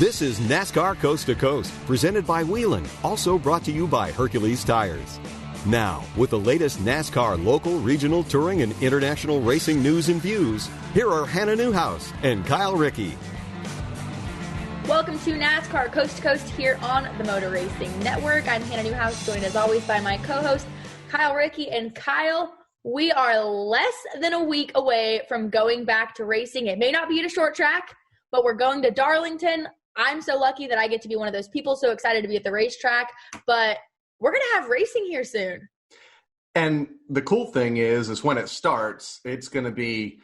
This is NASCAR Coast to Coast, presented by Whelen, also brought to you by Hercules Tires. Now, with the latest NASCAR local, regional, touring, and international racing news and views, here are Hannah Newhouse and Kyle Rickey. Welcome to NASCAR Coast to Coast here on the Motor Racing Network. I'm Hannah Newhouse, joined as always by my co-host, Kyle Rickey. And Kyle, we are less than a week away from going back to racing. It may not be at a short track, but we're going to Darlington. I'm so lucky that I get to be one of those people, so excited to be at the racetrack. But we're going to have racing here soon. And the cool thing is when it starts, there's going to be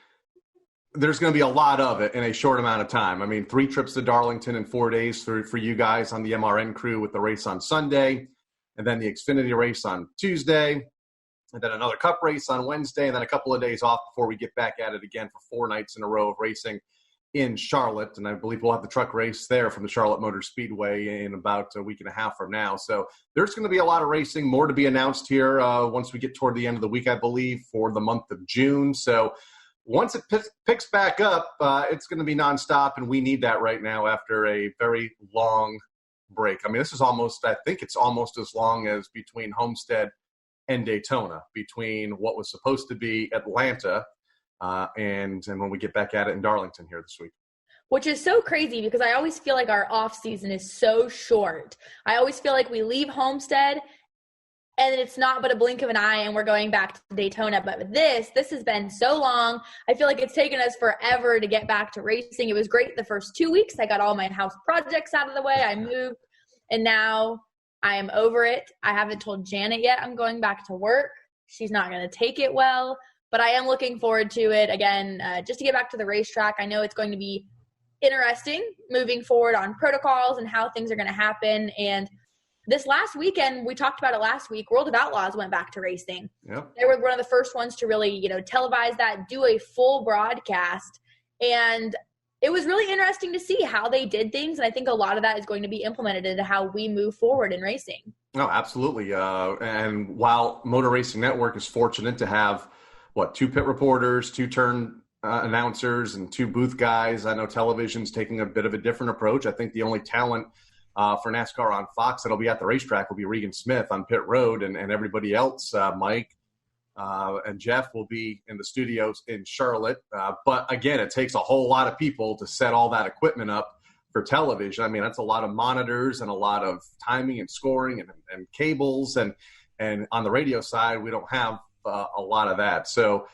a lot of it in a short amount of time. I mean, 3 trips to Darlington in 4 days for you guys on the MRN crew with the race on Sunday, and then the Xfinity race on Tuesday, and then another Cup race on Wednesday, and then a couple of days off before we get back at it again for 4 nights in a row of racing in Charlotte. And I believe we'll have the truck race there from the Charlotte Motor Speedway in about a week and a half from now. So there's going to be a lot of racing, more to be announced here once we get toward the end of the week, I believe, for the month of June. So once it picks back up, it's going to be nonstop, and we need that right now after a very long break. I mean, I think it's almost as long as between Homestead and Daytona, between what was supposed to be Atlanta and when we get back at it in Darlington here this week. Which is so crazy because I always feel like our off season is so short. I always feel like we leave Homestead and it's not but a blink of an eye and we're going back to Daytona. But with this has been so long. I feel like it's taken us forever to get back to racing. It was great the first 2 weeks. I got all my house projects out of the way. I moved, and now I am over it. I haven't told Janet yet I'm going back to work. She's not going to take it well, but I am looking forward to it again, just to get back to the racetrack. I know it's going to be interesting moving forward on protocols and how things are going to happen. And this last weekend, we talked about it last week, World of Outlaws went back to racing. Yep. They were one of the first ones to really, televise that, do a full broadcast. And it was really interesting to see how they did things. And I think a lot of that is going to be implemented into how we move forward in racing. Oh, absolutely. And while Motor Racing Network is fortunate to have, 2 pit reporters, 2 turn announcers, and 2 booth guys, I know television's taking a bit of a different approach. I think the only talent for NASCAR on Fox that'll be at the racetrack will be Regan Smith on pit road, and everybody else, Mike and Jeff, will be in the studios in Charlotte. But again, it takes a whole lot of people to set all that equipment up for television. I mean, that's a lot of monitors and a lot of timing and scoring and cables. And on the radio side, we don't have a lot of that. So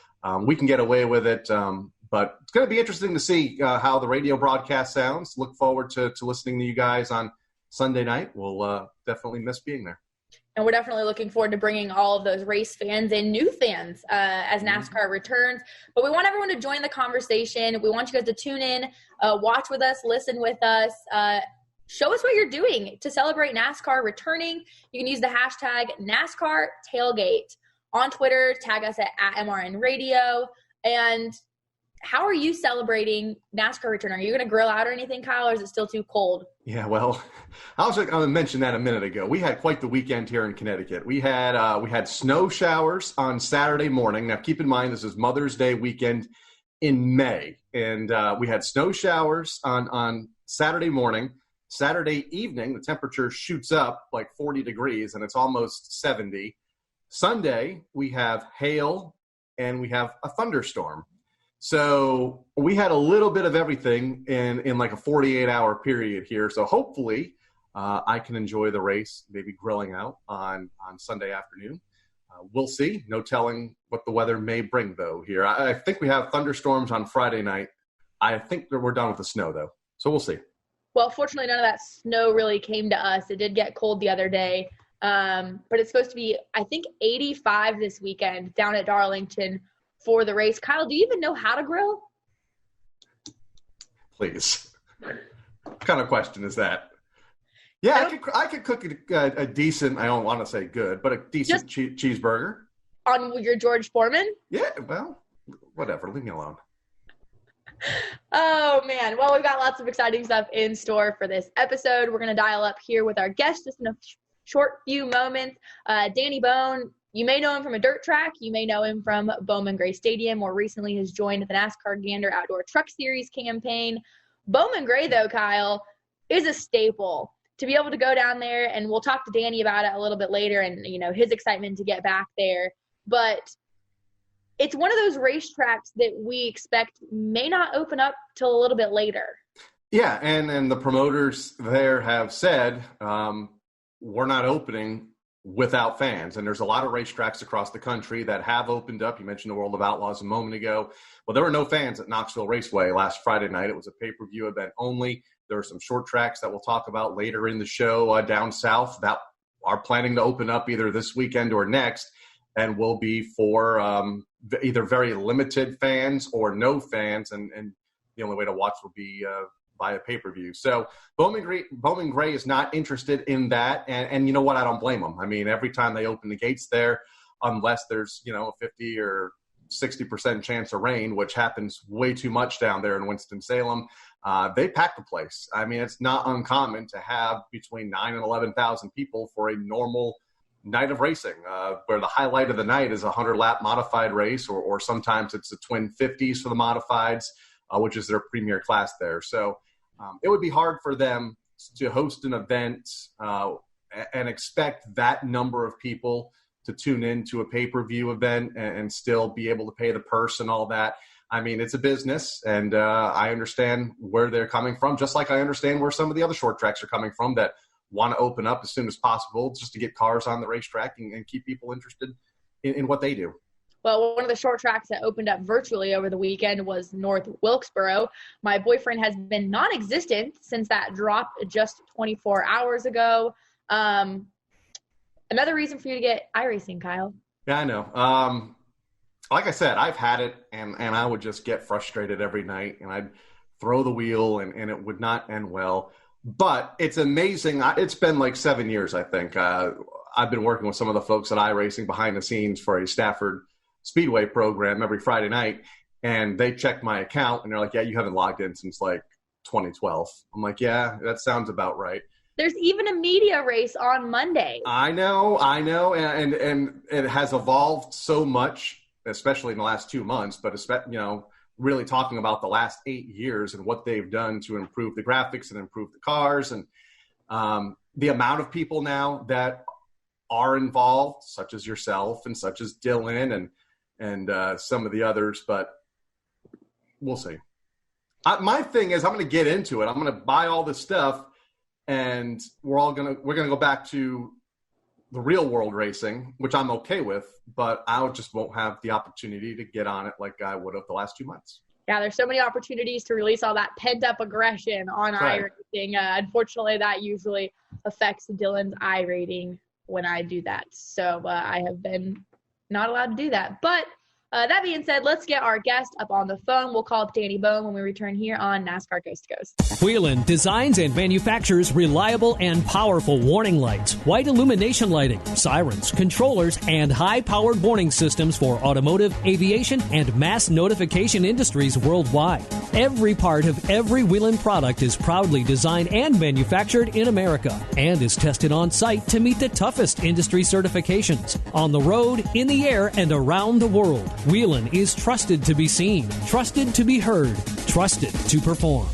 we can get away with it. But it's going to be interesting to see how the radio broadcast sounds. Look forward to listening to you guys on Sunday night. We'll definitely miss being there. And we're definitely looking forward to bringing all of those race fans and new fans as NASCAR returns. But we want everyone to join the conversation. We want you guys to tune in, watch with us, listen with us, show us what you're doing to celebrate NASCAR returning. You can use the hashtag NASCAR Tailgate on Twitter. Tag us at MRN Radio. And how are you celebrating NASCAR return? Are you going to grill out or anything, Kyle, or is it still too cold? Yeah, well, I was going to mention that a minute ago. We had quite the weekend here in Connecticut. We had snow showers on Saturday morning. Now, keep in mind, this is Mother's Day weekend in May. And we had snow showers on Saturday morning. Saturday evening, the temperature shoots up like 40 degrees, and it's almost 70. Sunday, we have hail, and we have a thunderstorm. So we had a little bit of everything in like a 48-hour period here. So hopefully I can enjoy the race, maybe grilling out on Sunday afternoon. We'll see. No telling what the weather may bring, though, here. I think we have thunderstorms on Friday night. I think we're done with the snow, though. So we'll see. Well, fortunately, none of that snow really came to us. It did get cold the other day. But it's supposed to be, I think, 85 this weekend down at Darlington for the race. Kyle, do you even know how to grill? Please. What kind of question is that? Yeah, I could cook a decent, I don't want to say good, but a decent cheeseburger. On your George Foreman? Yeah, well, whatever. Leave me alone. Oh, man. Well, we've got lots of exciting stuff in store for this episode. We're going to dial up here with our guest just in a short few moments. Danny Bohn, you may know him from a dirt track. You may know him from Bowman Gray Stadium. More recently, has joined the NASCAR Gander Outdoor Truck Series campaign. Bowman Gray, though, Kyle, is a staple. To be able to go down there, and we'll talk to Danny about it a little bit later and, his excitement to get back there. But it's one of those racetracks that we expect may not open up till a little bit later. Yeah, and the promoters there have said we're not opening without fans. And there's a lot of racetracks across the country that have opened up. You mentioned the World of Outlaws a moment ago. Well, there were no fans at Knoxville Raceway last Friday night. It was a pay-per-view event only. There are some short tracks that we'll talk about later in the show down south that are planning to open up either this weekend or next, and will be for either very limited fans or no fans, and the only way to watch will be via pay-per-view. So Bowman Gray is not interested in that, and you know what? I don't blame them. I mean, every time they open the gates there, unless there's a 50 or 60% chance of rain, which happens way too much down there in Winston-Salem, they pack the place. I mean, it's not uncommon to have between 9,000 and 11,000 people for a normal night of racing, where the highlight of the night is a 100-lap modified race, or sometimes it's the twin 50s for the modifieds, which is their premier class there. So it would be hard for them to host an event and expect that number of people to tune into a pay-per-view event and still be able to pay the purse and all that. I mean, it's a business, and I understand where they're coming from, just like I understand where some of the other short tracks are coming from that want to open up as soon as possible just to get cars on the racetrack and keep people interested in what they do. Well, one of the short tracks that opened up virtually over the weekend was North Wilkesboro. My boyfriend has been non-existent since that dropped just 24 hours ago. Another reason for you to get iRacing, Kyle. Yeah, I know. Like I said, I've had it, and I would just get frustrated every night, and I'd throw the wheel, and it would not end well. But it's amazing. It's been like 7 years, I think. I've been working with some of the folks at iRacing behind the scenes for a Stafford Speedway program every Friday night, and they checked my account, and they're like, yeah, you haven't logged in since like 2012. I'm like, yeah, that sounds about right. There's even a media race on Monday. I know, and it has evolved so much, especially in the last 2 months, but really talking about the last 8 years and what they've done to improve the graphics and improve the cars, and the amount of people now that are involved, such as yourself and such as Dylan and some of the others, but we'll see. My thing is, I'm going to get into it. I'm going to buy all this stuff, and we're going to go back to the real world racing, which I'm okay with, but I just won't have the opportunity to get on it like I would have the last 2 months. Yeah, there's so many opportunities to release all that pent-up aggression on iRacing. Unfortunately, that usually affects Dylan's iRating when I do that. So I have been not allowed to do that. But that being said, let's get our guest up on the phone. We'll call up Danny Bohn when we return here on NASCAR Coast to Coast. Whelen designs and manufactures reliable and powerful warning lights, white illumination lighting, sirens, controllers, and high-powered warning systems for automotive, aviation, and mass notification industries worldwide. Every part of every Whelen product is proudly designed and manufactured in America and is tested on site to meet the toughest industry certifications on the road, in the air, and around the world. Whelen is trusted to be seen, trusted to be heard, trusted to perform.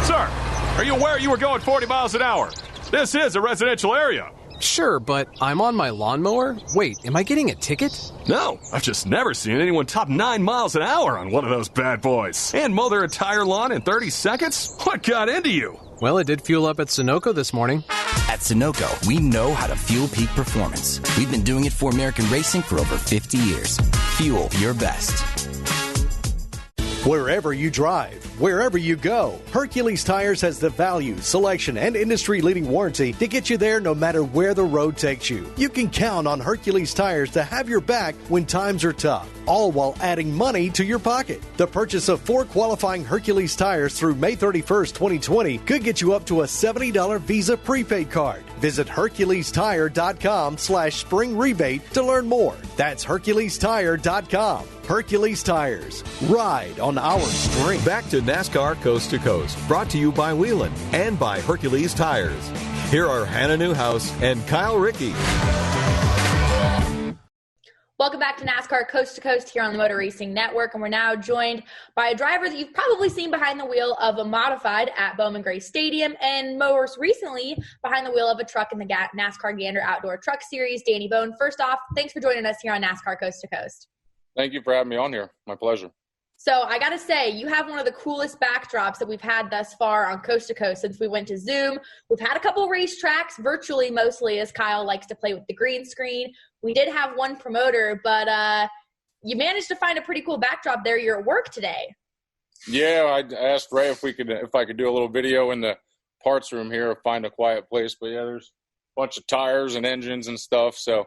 Sir, are you aware you were going 40 miles an hour? This is a residential area. Sure, but I'm on my lawnmower? Wait, am I getting a ticket? No, I've just never seen anyone top 9 miles an hour on one of those bad boys. And mow their entire lawn in 30 seconds? What got into you? Well, it did fuel up at Sunoco this morning. At Sunoco, we know how to fuel peak performance. We've been doing it for American racing for over 50 years. Fuel your best. Wherever you drive, wherever you go, Hercules Tires has the value, selection, and industry-leading warranty to get you there no matter where the road takes you. You can count on Hercules Tires to have your back when times are tough, all while adding money to your pocket. The purchase of 4 qualifying Hercules tires through May 31st, 2020 could get you up to a $70 Visa prepaid card. Visit HerculesTire.com/spring rebate to learn more. That's HerculesTire.com. Hercules Tires. Ride on our string. Back to NASCAR Coast to Coast, brought to you by Whelen and by Hercules Tires. Here are Hannah Newhouse and Kyle Rickey. Welcome back to NASCAR Coast to Coast here on the Motor Racing Network, and we're now joined by a driver that you've probably seen behind the wheel of a modified at Bowman Gray Stadium, and most recently behind the wheel of a truck in the NASCAR Gander Outdoor Truck Series, Danny Bohn. First off, thanks for joining us here on NASCAR Coast to Coast. Thank you for having me on here. My pleasure. So I got to say, you have one of the coolest backdrops that we've had thus far on Coast to Coast since we went to Zoom. We've had a couple racetracks, virtually mostly, as Kyle likes to play with the green screen. We did have one promoter, but you managed to find a pretty cool backdrop there. You're at work today. Yeah, I asked Ray if I could do a little video in the parts room here, find a quiet place. But yeah, there's a bunch of tires and engines and stuff. So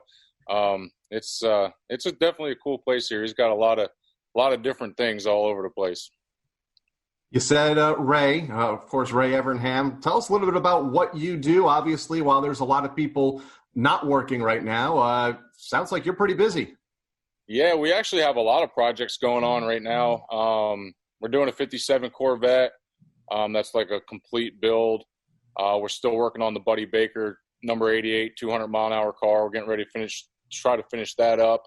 it's definitely a cool place here. He's got a lot of different things all over the place. You said Ray, of course, Ray Evernham. Tell us a little bit about what you do. Obviously, while there's a lot of people not working right now, sounds like you're pretty busy. Yeah, we actually have a lot of projects going on right now. We're doing a 57 Corvette. That's like a complete build. We're still working on the Buddy Baker number 88 200-mile-an-hour car. We're getting ready to try to finish that up.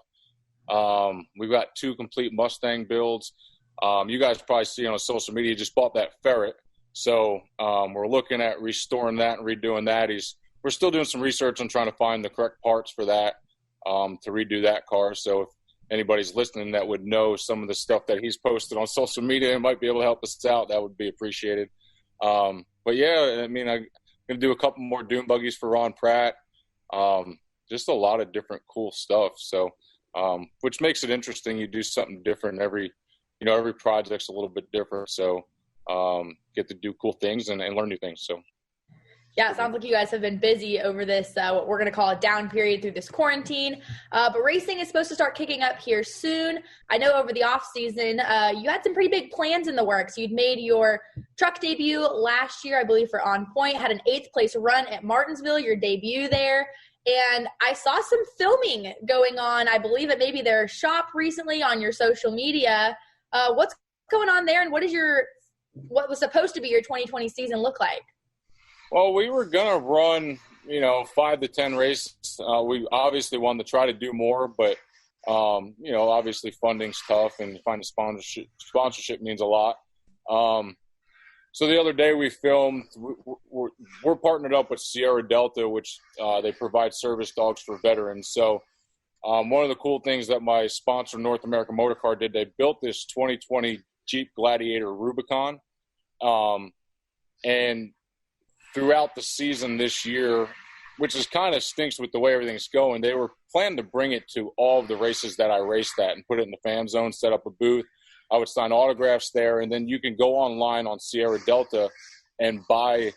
We've got 2 complete Mustang builds. You guys probably see on social media, just bought that Ferret. So we're looking at restoring that and redoing that. We're still doing some research on trying to find the correct parts for that to redo that car. So if anybody's listening that would know some of the stuff that he's posted on social media and might be able to help us out, that would be appreciated. But yeah, I mean, I'm going to do a couple more dune buggies for Ron Pratt. Just a lot of different cool stuff. So which makes it interesting. You do something different every project's a little bit different. So get to do cool things and learn new things. So. Yeah, it sounds like you guys have been busy over this, what we're going to call a down period through this quarantine. But racing is supposed to start kicking up here soon. I know over the off season, you had some pretty big plans in the works. You'd made your truck debut last year, I believe, for On Point, had an 8th place run at Martinsville, your debut there. And I saw some filming going on, I believe, at maybe their shop recently on your social media. What's going on there, and what was supposed to be your 2020 season look like? Well, we were going to run, 5 to 10 races. We obviously wanted to try to do more, but, obviously funding's tough, and finding sponsorship means a lot. So the other day we filmed, we're partnered up with Sierra Delta, which they provide service dogs for veterans. So one of the cool things that my sponsor, North American Motor Car, did, they built this 2020 Jeep Gladiator Rubicon. And throughout the season this year, which is kind of stinks with the way everything's going, they were planning to bring it to all of the races that I raced at and put it in the fan zone, set up a booth. I would sign autographs there, and then you can go online on Sierra Delta and buy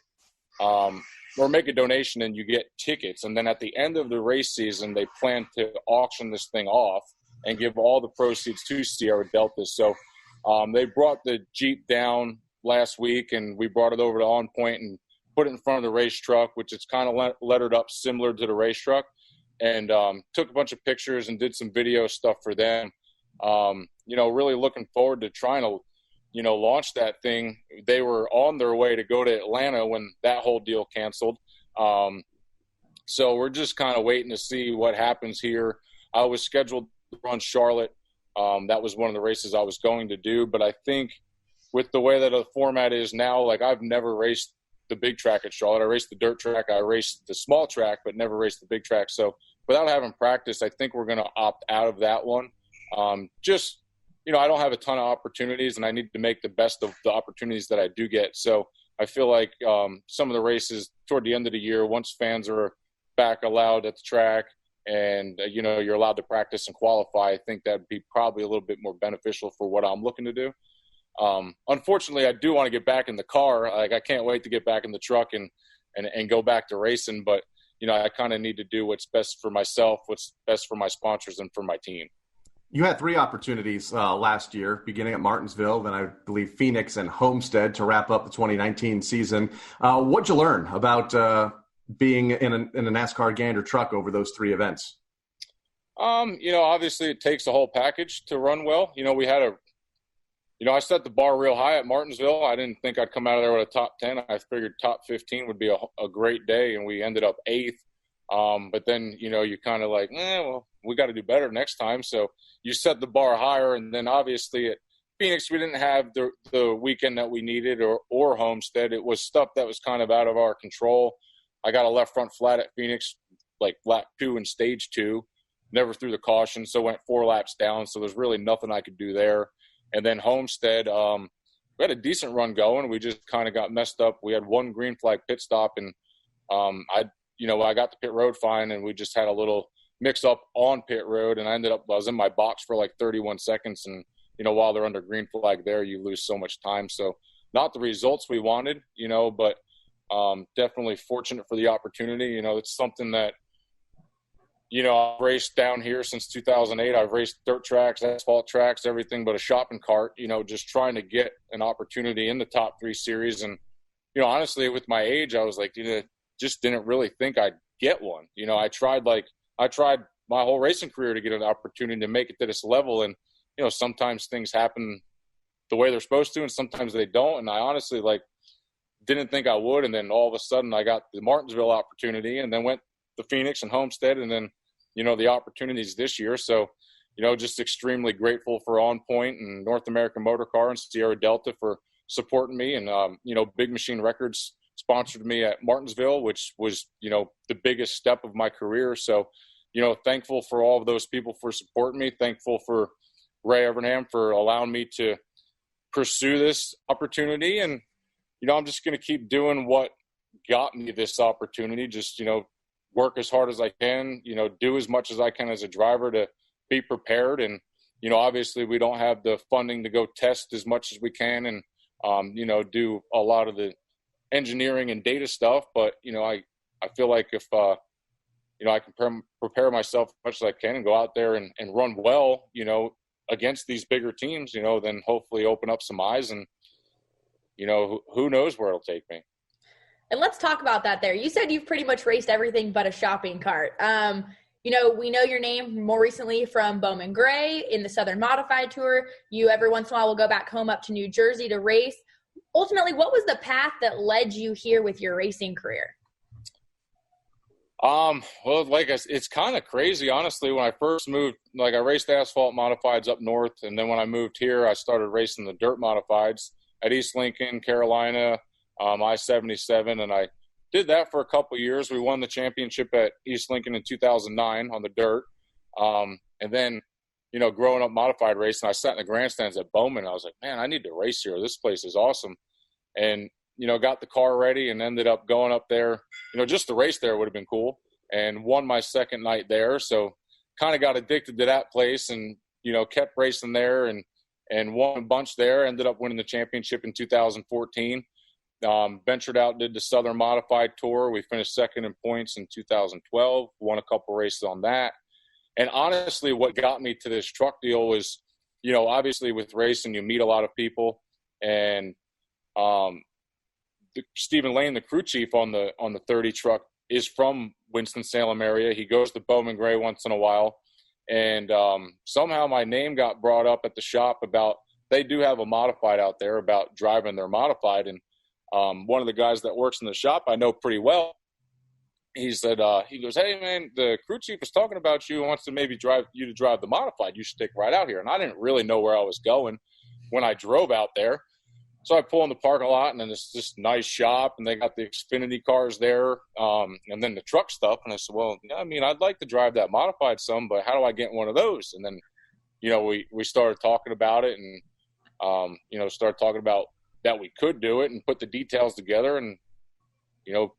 or make a donation, and you get tickets. And then at the end of the race season, they plan to auction this thing off and give all the proceeds to Sierra Delta. So they brought the Jeep down last week, and we brought it over to On Point and put it in front of the race truck, which is kind of lettered up similar to the race truck, and took a bunch of pictures and did some video stuff for them. Really looking forward to trying to, launch that thing. They were on their way to go to Atlanta when that whole deal canceled. So we're just kind of waiting to see what happens here. I was scheduled to run Charlotte. That was one of the races I was going to do, but I think with the way that the format is now, like, I've never raced the big track at Charlotte. I raced the dirt track. I raced the small track, but never raced the big track. So without having practice, I think we're going to opt out of that one. I don't have a ton of opportunities, and I need to make the best of the opportunities that I do get. So I feel like some of the races toward the end of the year, once fans are back allowed at the track and, you're allowed to practice and qualify, I think that'd be probably a little bit more beneficial for what I'm looking to do. Unfortunately, I do want to get back in the car. Like, I can't wait to get back in the truck and go back to racing. But, I kind of need to do what's best for myself, what's best for my sponsors, and for my team. You had 3 opportunities last year, beginning at Martinsville, then I believe Phoenix and Homestead to wrap up the 2019 season. What'd you learn about being in a NASCAR Gander truck over those 3 events? Obviously it takes a whole package to run well. We had I set the bar real high at Martinsville. I didn't think I'd come out of there with a top 10. I figured top 15 would be a great day, and we ended up 8th. But then, you kind of like, well, we got to do better next time. So you set the bar higher. And then obviously at Phoenix, we didn't have the weekend that we needed or Homestead. It was stuff that was kind of out of our control. I got a left front flat at Phoenix, like lap 2 in stage 2, never threw the caution. So went 4 laps down. So there's really nothing I could do there. And then Homestead, we had a decent run going. We just kind of got messed up. We had one green flag pit stop, and I got the pit road fine, and we just had a little mix up on pit road, and I was in my box for like 31 seconds. And, while they're under green flag there, you lose so much time. So not the results we wanted, but definitely fortunate for the opportunity. It's something that, I've raced down here since 2008. I've raced dirt tracks, asphalt tracks, everything but a shopping cart, just trying to get an opportunity in the top 3 series. And, honestly, with my age, I was like, just didn't really think I'd get one. I tried my whole racing career to get an opportunity to make it to this level. And, sometimes things happen the way they're supposed to, and sometimes they don't. And I honestly, didn't think I would. And then all of a sudden I got the Martinsville opportunity, and then went to Phoenix and Homestead, and then, the opportunities this year. So, just extremely grateful for On Point and North American Motor Car and Sierra Delta for supporting me. And, Big Machine Records sponsored me at Martinsville, which was, the biggest step of my career. So, thankful for all of those people for supporting me. Thankful for Ray Evernham for allowing me to pursue this opportunity. And, I'm just going to keep doing what got me this opportunity. Just, work as hard as I can, do as much as I can as a driver to be prepared. And, obviously we don't have the funding to go test as much as we can and, do a lot of the engineering and data stuff. But, I feel like if, I can prepare myself as much as I can and go out there and run well, against these bigger teams, then hopefully open up some eyes and, who knows where it'll take me. And let's talk about that there. You said you've pretty much raced everything but a shopping cart. We know your name more recently from Bowman Gray in the Southern Modified Tour. You every once in a while will go back home up to New Jersey to race. Ultimately, what was the path that led you here with your racing career? Well, it's kind of crazy, honestly. When I first moved, I raced asphalt modifieds up north. And then when I moved here, I started racing the dirt modifieds at East Lincoln, Carolina, I-77, and I did that for a couple of years. We won the championship at East Lincoln in 2009 on the dirt. And then, growing up modified racing, I sat in the grandstands at Bowman. I was like, man, I need to race here. This place is awesome. And, got the car ready and ended up going up there. Just the race there would have been cool, and won my second night there. So kind of got addicted to that place and, kept racing there and won a bunch there. Ended up winning the championship in 2014. Ventured out, did the Southern Modified Tour. We finished second in points in 2012, won a couple races on that. And honestly, what got me to this truck deal was, obviously with racing, you meet a lot of people. And Stephen Lane, the crew chief on the 30 truck, is from Winston-Salem area. He goes to Bowman Gray once in a while. And somehow my name got brought up at the shop about, they do have a modified out there, about driving their modified. And one of the guys that works in the shop I know pretty well, he said, he goes, hey, man, the crew chief is talking about you, wants to maybe drive the modified. You should stick right out here. And I didn't really know where I was going when I drove out there. So I pull in the parking lot, and then it's this nice shop, and they got the Xfinity cars there, and then the truck stuff. And I said, well, yeah, I'd like to drive that modified some, but how do I get one of those? And then, we started talking about it, and, started talking about that we could do it, and put the details together, and,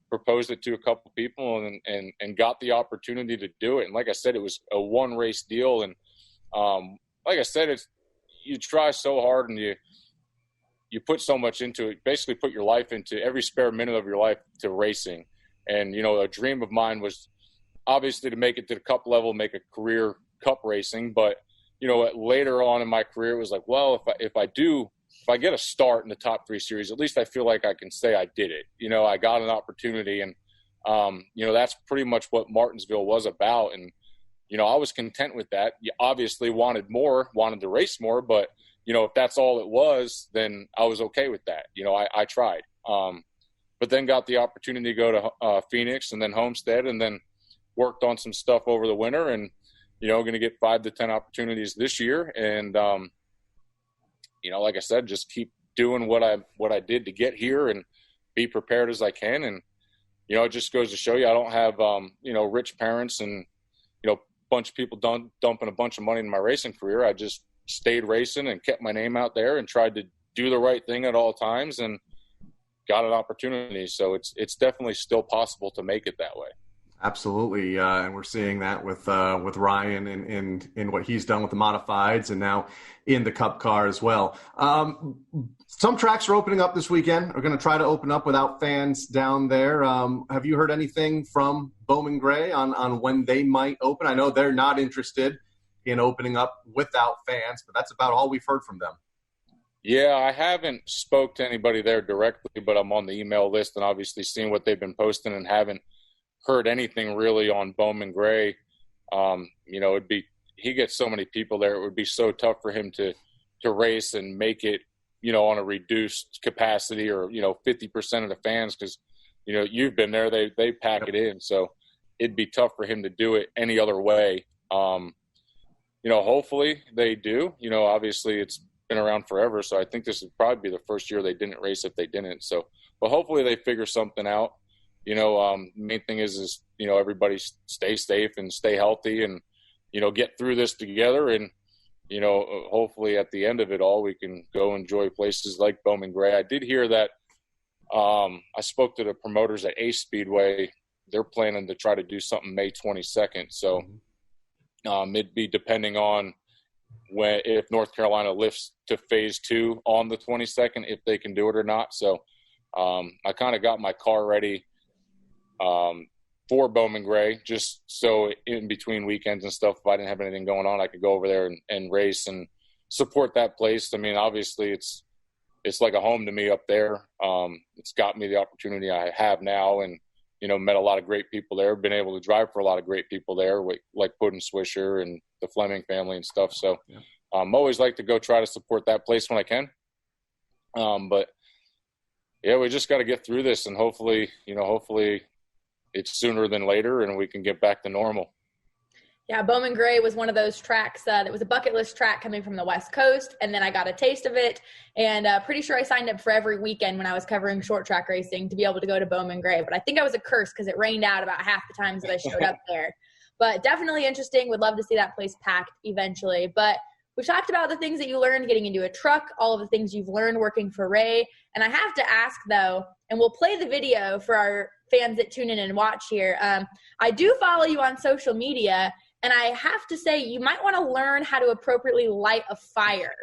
proposed it to a couple people and got the opportunity to do it. And like I said, it was a one race deal. And, like I said, you try so hard, and you put so much into it, basically put your life into every spare minute of your life to racing. And, a dream of mine was obviously to make it to the cup level, make a career cup racing. But, later on in my career, it was like, well, if I get a start in the top 3 series, at least I feel like I can say I did it. I got an opportunity, and, that's pretty much what Martinsville was about. And, I was content with that. You obviously wanted to race more, but, if that's all it was, then I was okay with that. I tried. But then got the opportunity to go to Phoenix and then Homestead, and then worked on some stuff over the winter. And, going to get 5 to 10 opportunities this year. And, like I said, just keep doing what I did to get here and be prepared as I can. And, it just goes to show you, I don't have, rich parents and, a bunch of people dumping a bunch of money in my racing career. I just stayed racing and kept my name out there and tried to do the right thing at all times and got an opportunity. So it's definitely still possible to make it that way. Absolutely, and we're seeing that with Ryan in what he's done with the modifieds, and now in the Cup car as well. Some tracks are opening up this weekend. Are going to try to open up without fans down there. Have you heard anything from Bowman Gray on when they might open? I know they're not interested in opening up without fans, but that's about all we've heard from them. Yeah, I haven't spoke to anybody there directly, but I'm on the email list and obviously seeing what they've been posting and haven't heard anything really on Bowman Gray. He gets so many people there. It would be so tough for him to race and make it, on a reduced capacity or, 50% of the fans. Cause you've been there, they pack it in. So it'd be tough for him to do it any other way. Hopefully they do, obviously it's been around forever. So I think this would probably be the first year they didn't race if they didn't. So, but hopefully they figure something out. Main thing is everybody stay safe and stay healthy and, get through this together. And, hopefully at the end of it all, we can go enjoy places like Bowman Gray. I did hear that I spoke to the promoters at Ace Speedway. They're planning to try to do something May 22nd. So it'd be depending on if North Carolina lifts to phase 2 on the 22nd, if they can do it or not. So I kind of got my car ready for Bowman Gray, just so in between weekends and stuff, if I didn't have anything going on, I could go over there and race and support that place. I mean, obviously it's like a home to me up there. It's got me the opportunity I have now and, met a lot of great people there, been able to drive for a lot of great people there, like Puddin Swisher and the Fleming family and stuff. So I'm always like to go try to support that place when I can. But yeah, we just got to get through this and hopefully it's sooner than later and we can get back to normal. Yeah, Bowman Gray was one of those tracks that was a bucket list track coming from the West Coast, and then I got a taste of it, and pretty sure I signed up for every weekend when I was covering short track racing to be able to go to Bowman Gray. But I think I was a curse because it rained out about half the times that I showed up there. But definitely interesting. Would love to see that place packed eventually. But we talked about the things that you learned getting into a truck, all of the things you've learned working for Ray. And I have to ask, though, and we'll play the video for our fans that tune in and watch here. I do follow you on social media, and I have to say you might want to learn how to appropriately light a fire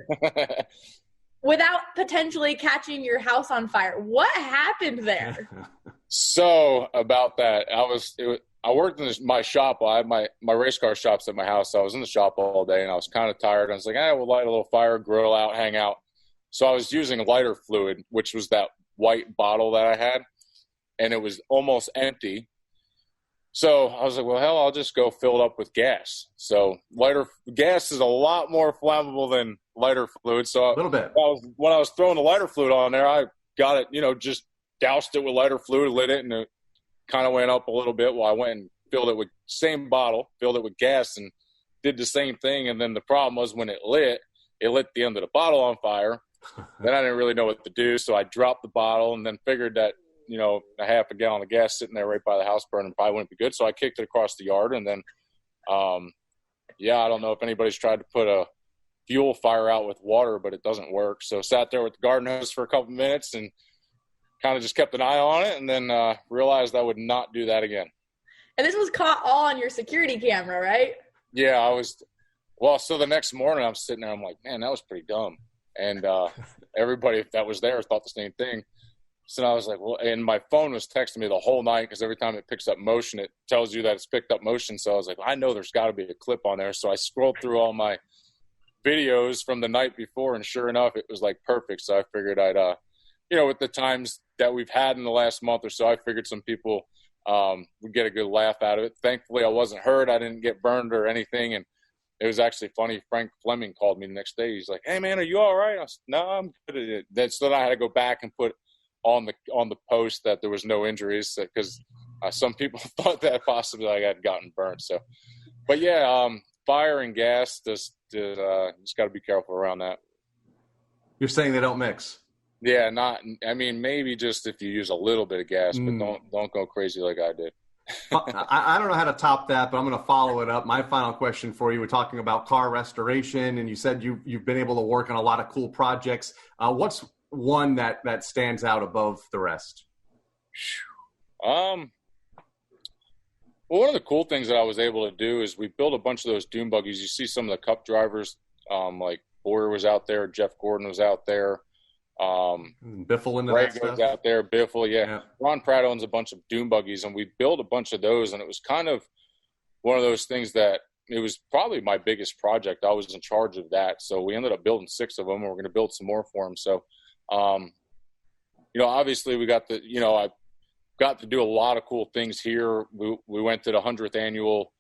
without potentially catching your house on fire. What happened there? So about that, I worked in my shop. I had my race car shops at my house. So I was in the shop all day, and I was kind of tired. I was like, we'll light a little fire, grill out, hang out. So I was using lighter fluid, which was that white bottle that I had, and it was almost empty. So I was like, well, hell, I'll just go fill it up with gas. So gas is a lot more flammable than lighter fluid. So a little bit. When I was throwing the lighter fluid on there, I got it, just doused it with lighter fluid, lit it, and it kind of went up a little bit. Well, I went and filled it with same bottle, filled it with gas, and did the same thing. And then the problem was when it lit the end of the bottle on fire. Then I didn't really know what to do, so I dropped the bottle and then figured that, a half a gallon of gas sitting there right by the house burning probably wouldn't be good. So I kicked it across the yard, and then, I don't know if anybody's tried to put a fuel fire out with water, but it doesn't work. So sat there with the garden hose for a couple minutes and kind of just kept an eye on it, and then realized I would not do that again. And this was caught all on your security camera, right? Yeah, so the next morning I'm sitting there, I'm like, man, that was pretty dumb. And everybody that was there thought the same thing. So I was like, well, and my phone was texting me the whole night because every time it picks up motion, it tells you that it's picked up motion. So I was like, I know there's got to be a clip on there. So I scrolled through all my videos from the night before, and sure enough, it was like perfect. So I figured I'd, with the times that we've had in the last month or so, I figured some people would get a good laugh out of it. Thankfully, I wasn't hurt. I didn't get burned or anything. And it was actually funny. Frank Fleming called me the next day. He's like, hey, man, are you all right? I said, no, I'm good. So then I had to go back and put on the post that there was no injuries because some people thought that possibly I had gotten burnt. So, but yeah, fire and gas, just got to be careful around that. You're saying they don't mix? Yeah, maybe just if you use a little bit of gas, but don't go crazy like I did. I don't know how to top that, but I'm going to follow it up. My final question for you, we're talking about car restoration, and you said you've been able to work on a lot of cool projects. What's one that stands out above the rest? Well, one of the cool things that I was able to do is we built a bunch of those dune buggies. You see some of the Cup drivers, like Boyer was out there, Jeff Gordon was out there. Biffle into Ray that goes stuff? out there, Biffle, yeah. Ron Pratt owns a bunch of dune buggies, and we built a bunch of those, and it was kind of one of those things that it was probably my biggest project. I was in charge of that, so we ended up building 6 of them, and we're going to build some more for them. So, obviously we got I got to do a lot of cool things here. We went to the 100th annual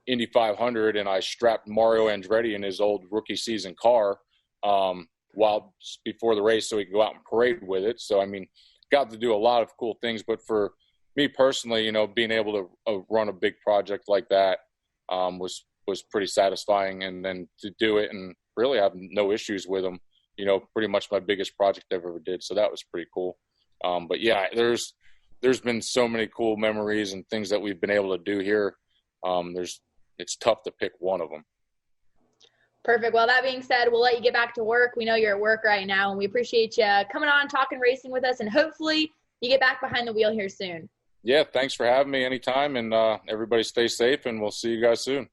Indy 500, and I strapped Mario Andretti in his old rookie season car before the race so he could go out and parade with it. So, got to do a lot of cool things. But for me personally, being able to run a big project like that was pretty satisfying. And then to do it and really have no issues with them, pretty much my biggest project I've ever did. So that was pretty cool. But yeah, there's been so many cool memories and things that we've been able to do here. It's tough to pick one of them. Perfect. Well, that being said, we'll let you get back to work. We know you're at work right now, and we appreciate you coming on, talking racing with us, and hopefully you get back behind the wheel here soon. Yeah, thanks for having me anytime, and everybody stay safe, and we'll see you guys soon.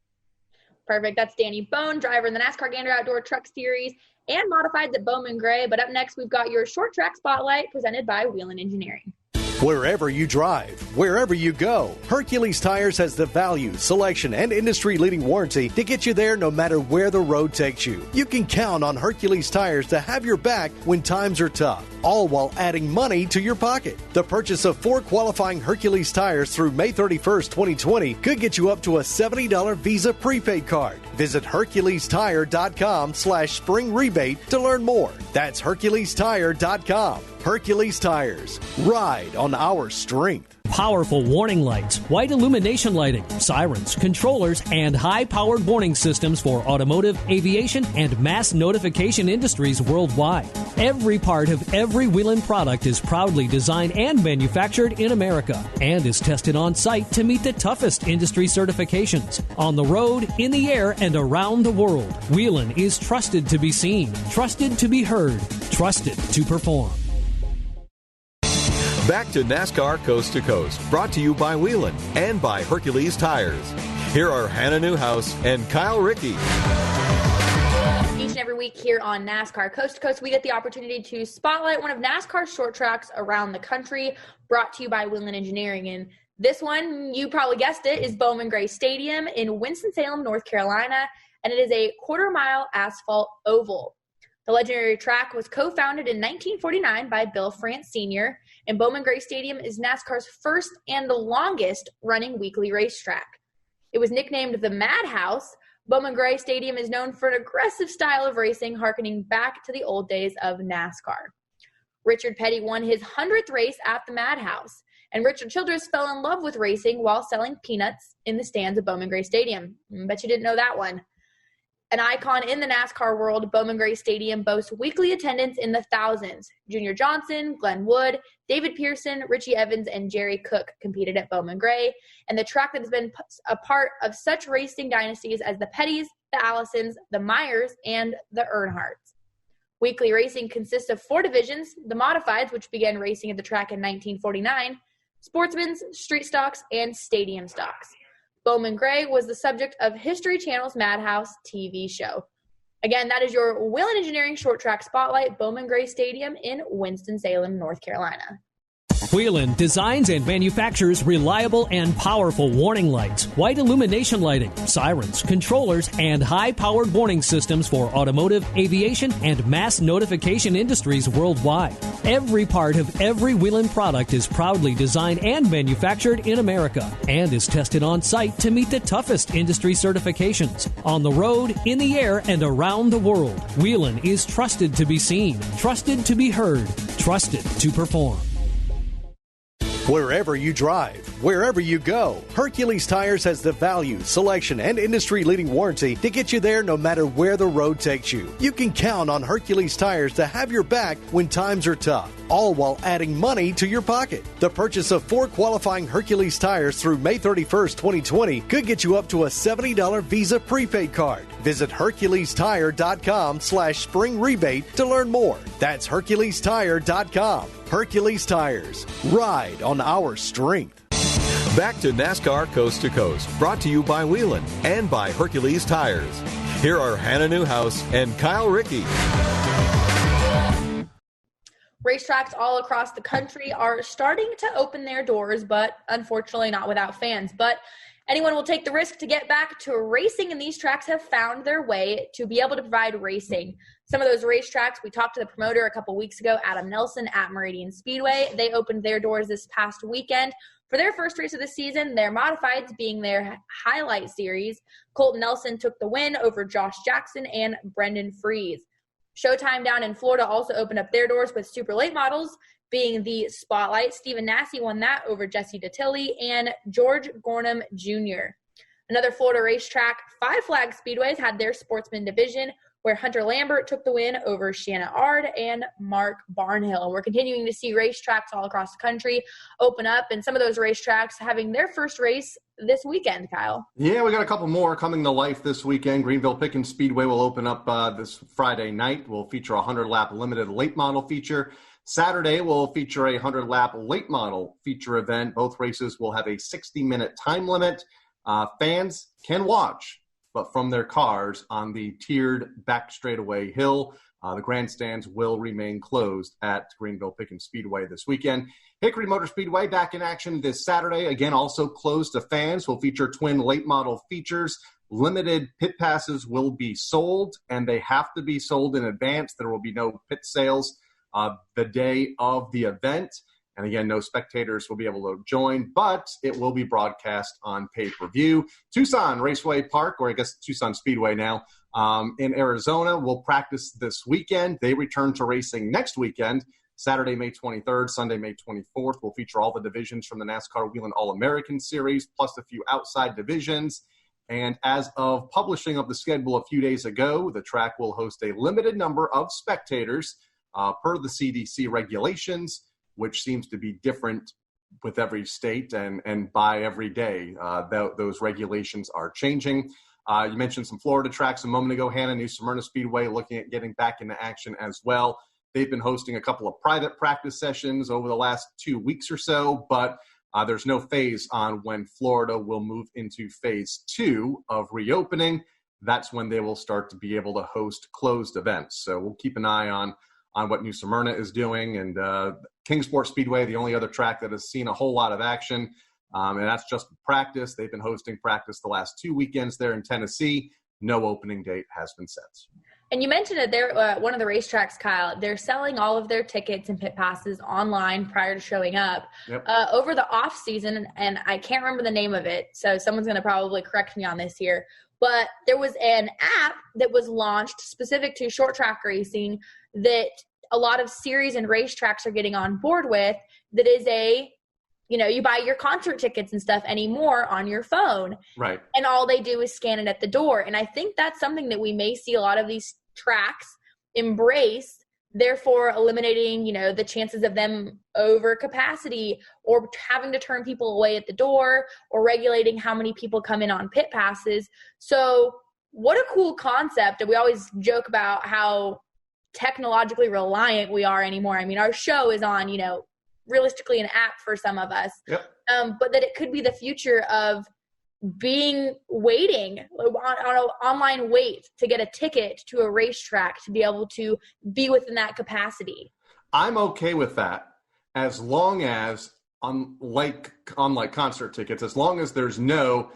Perfect. That's Danny Bohn, driver in the NASCAR Gander Outdoor Truck Series and Modifieds at Bowman Gray. But up next, we've got your short track spotlight presented by Whelen Engineering. Wherever you drive, wherever you go, Hercules Tires has the value, selection, and industry-leading warranty to get you there no matter where the road takes you. You can count on Hercules Tires to have your back when times are tough, all while adding money to your pocket. The purchase of 4 qualifying Hercules tires through May 31st, 2020 could get you up to a $70 Visa prepaid card. Visit HerculesTire.com/spring rebate to learn more. That's HerculesTire.com. Hercules Tires. Ride on our strength. Powerful warning lights, white illumination lighting, sirens, controllers, and high-powered warning systems for automotive, aviation, and mass notification industries worldwide. Every part of every Whelen product is proudly designed and manufactured in America and is tested on site to meet the toughest industry certifications. On the road, in the air, and around the world, Whelen is trusted to be seen, trusted to be heard, trusted to perform. Back to NASCAR Coast to Coast, brought to you by Whelen and by Hercules Tires. Here are Hannah Newhouse and Kyle Rickey. Each and every week here on NASCAR Coast to Coast, we get the opportunity to spotlight one of NASCAR's short tracks around the country, brought to you by Whelen Engineering. And this one, you probably guessed it, is Bowman Gray Stadium in Winston-Salem, North Carolina, and it is a quarter-mile asphalt oval. The legendary track was co-founded in 1949 by Bill France Sr., and Bowman Gray Stadium is NASCAR's first and the longest running weekly racetrack. It was nicknamed the Madhouse. Bowman Gray Stadium is known for an aggressive style of racing, harkening back to the old days of NASCAR. Richard Petty won his 100th race at the Madhouse, and Richard Childress fell in love with racing while selling peanuts in the stands of Bowman Gray Stadium. Bet you didn't know that one. An icon in the NASCAR world, Bowman Gray Stadium boasts weekly attendance in the thousands. Junior Johnson, Glenn Wood, David Pearson, Richie Evans, and Jerry Cook competed at Bowman Gray, and the track that has been a part of such racing dynasties as the Pettys, the Allisons, the Myers, and the Earnhardts. Weekly racing consists of 4 divisions: the Modifieds, which began racing at the track in 1949, Sportsman's, Street Stocks, and Stadium Stocks. Bowman Gray was the subject of History Channel's Madhouse TV show. Again, that is your Whelen Engineering Short Track Spotlight, Bowman Gray Stadium in Winston-Salem, North Carolina. Whelen designs and manufactures reliable and powerful warning lights, white illumination lighting, sirens, controllers, and high-powered warning systems for automotive, aviation, and mass notification industries worldwide. Every part of every Whelen product is proudly designed and manufactured in America and is tested on site to meet the toughest industry certifications. On the road, in the air, and around the world, Whelen is trusted to be seen, trusted to be heard, trusted to perform. Wherever you drive, wherever you go. Hercules Tires has the value, selection, and industry-leading warranty to get you there no matter where the road takes you. You can count on Hercules Tires to have your back when times are tough, all while adding money to your pocket. The purchase of 4 qualifying Hercules tires through May 31st, 2020 could get you up to a $70 Visa prepaid card. Visit HerculesTire.com/spring rebate to learn more. That's HerculesTire.com. Hercules Tires. Ride on our strength. Back to NASCAR Coast to Coast, brought to you by Whelen and by Hercules Tires. Here are Hannah Newhouse and Kyle Rickey. Racetracks all across the country are starting to open their doors, but unfortunately not without fans. But anyone will take the risk to get back to racing, and these tracks have found their way to be able to provide racing. Some of those racetracks, we talked to the promoter a couple weeks ago, Adam Nelson at Meridian Speedway. They opened their doors this past weekend for their first race of the season, their modifieds being their highlight series. Colton Nelson took the win over Josh Jackson and Brendan Fries. Showtime down in Florida also opened up their doors with super late models being the Spotlight. Stephen Nasse won that over Jesse Datilli and George Gornham Jr. Another Florida racetrack, Five Flag Speedways, had their sportsman division where Hunter Lambert took the win over Shanna Ard and Mark Barnhill. And we're continuing to see racetracks all across the country open up, and some of those racetracks having their first race this weekend, Kyle. Yeah, we got a couple more coming to life this weekend. Greenville Pickens Speedway will open up this Friday night. We'll feature a 100-lap limited late model feature. Saturday will feature a 100-lap late model feature event. Both races will have a 60-minute time limit. Fans can watch, but from their cars on the tiered back straightaway hill. The grandstands will remain closed at Greenville Pickens Speedway this weekend. Hickory Motor Speedway back in action this Saturday. Again, also closed to fans. Will feature twin late model features. Limited pit passes will be sold, and they have to be sold in advance. There will be no pit sales the day of the event. And again, no spectators will be able to join, but it will be broadcast on pay-per-view. Tucson Raceway Park, or I guess Tucson Speedway now, in Arizona, will practice this weekend. They return to racing next weekend. Saturday, May 23rd, Sunday, May 24th. Will feature all the divisions from the NASCAR Whelen All-American Series, plus a few outside divisions. And as of publishing of the schedule a few days ago, the track will host a limited number of spectators per the CDC regulations, which seems to be different with every state and by every day. Those regulations are changing. You mentioned some Florida tracks a moment ago. Hannah, New Smyrna Speedway looking at getting back into action as well. They've been hosting a couple of private practice sessions over the last 2 weeks or so, but there's no phase on when Florida will move into phase 2 of reopening. That's when they will start to be able to host closed events. So we'll keep an eye on what New Smyrna is doing. And Kingsport Speedway, the only other track that has seen a whole lot of action, and that's just practice. They've been hosting practice the last 2 weekends there in Tennessee. No opening date has been set. And you mentioned that they're one of the racetracks, Kyle, they're selling all of their tickets and pit passes online prior to showing up. Yep. Over the off season, and I can't remember the name of it, so someone's going to probably correct me on this here, but there was an app that was launched specific to short track racing that a lot of series and racetracks are getting on board with, that is you buy your concert tickets and stuff anymore on your phone. Right. And all they do is scan it at the door. And I think that's something that we may see a lot of these tracks embrace, therefore eliminating, the chances of them over capacity or having to turn people away at the door or regulating how many people come in on pit passes. So what a cool concept. And we always joke about how technologically reliant we are anymore. I mean, our show is on, realistically an app for some of us. Yep. But that it could be the future of waiting on an online wait to get a ticket to a racetrack to be able to be within that capacity. I'm okay with that as long as, unlike concert tickets, as long as there's no,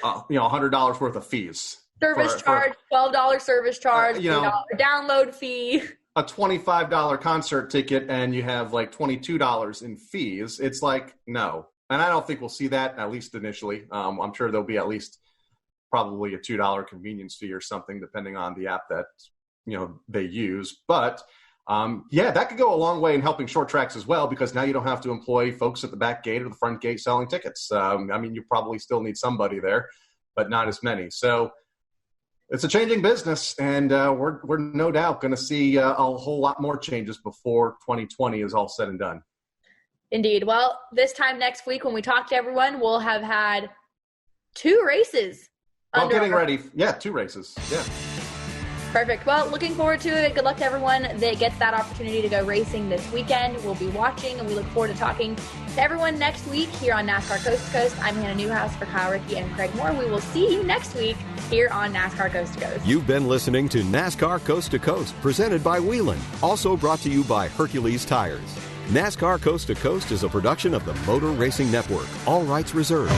$100 worth of fees. Service charge, $12 service charge, $3 download fee. A $25 concert ticket and you have like $22 in fees. It's like, no. And I don't think we'll see that, at least initially. I'm sure there'll be at least probably a $2 convenience fee or something, depending on the app that, they use. But that could go a long way in helping short tracks as well, because now you don't have to employ folks at the back gate or the front gate selling tickets. You probably still need somebody there, but not as many. So it's a changing business, and we're no doubt going to see a whole lot more changes before 2020 is all said and done. Indeed. Well, this time next week when we talk to everyone, we'll have had 2 races. Getting ready. Yeah, 2 races. Yeah. Perfect. Well, looking forward to it. Good luck to everyone that gets that opportunity to go racing this weekend. We'll be watching, and we look forward to talking to everyone next week here on NASCAR Coast to Coast. I'm Hannah Newhouse for Kyle Rickey and Craig Moore. We will see you next week here on NASCAR Coast to Coast. You've been listening to NASCAR Coast to Coast, presented by Whelen, also brought to you by Hercules Tires. NASCAR Coast to Coast is a production of the Motor Racing Network. All rights reserved.